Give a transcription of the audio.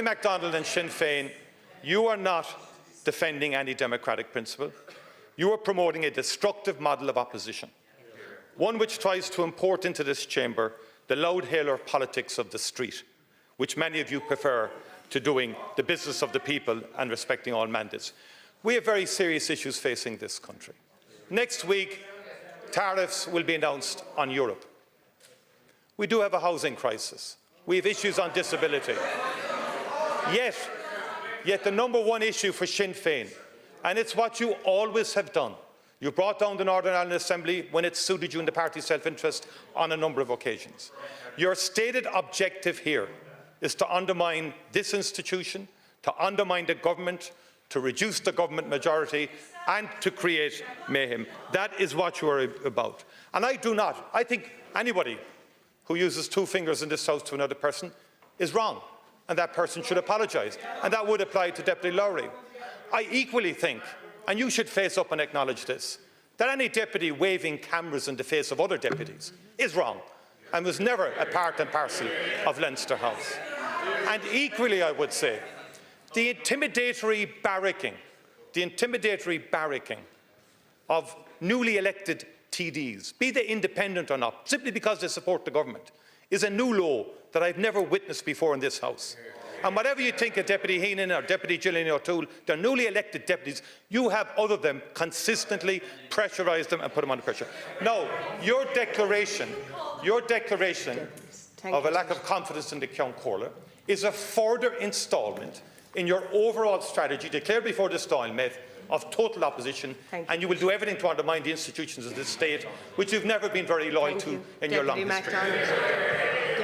MacDonald and Sinn Féin, you are not defending any democratic principle. You are promoting a destructive model of opposition, one which tries to import into this chamber the loudhailer politics of the street, which many of you prefer to doing the business of the people and respecting all mandates. We have very serious issues facing this country. Next week, tariffs will be announced on Europe. We do have a housing crisis. We have issues on disability. Yet the number one issue for Sinn Féin, and it's what you always have done, you brought down the Northern Ireland Assembly when it suited you in the party's self-interest on a number of occasions. Your stated objective here is to undermine this institution, to undermine the government, to reduce the government majority and to create mayhem. That is what you are about. And I think anybody who uses two fingers in this House to another person is wrong, and that person should apologise. And that would apply to Deputy Lowry. I equally think, and you should face up and acknowledge this, that any deputy waving cameras in the face of other deputies is wrong and was never a part and parcel of Leinster House. And equally, I would say, the intimidatory barracking of newly elected TDs, be they independent or not, simply because they support the government, is a new law that I've never witnessed before in this House. And whatever you think of Deputy Heenan or Deputy Gillian O'Toole, they're newly elected deputies. You have, other than consistently pressurised them and put them under pressure. Now, your declaration of a lack of confidence in the Ceann Comhairle is a further instalment in your overall strategy, declared before this Dáil met, of total opposition, and you will do everything to undermine the institutions of this state, which you've never been very loyal to in your long history.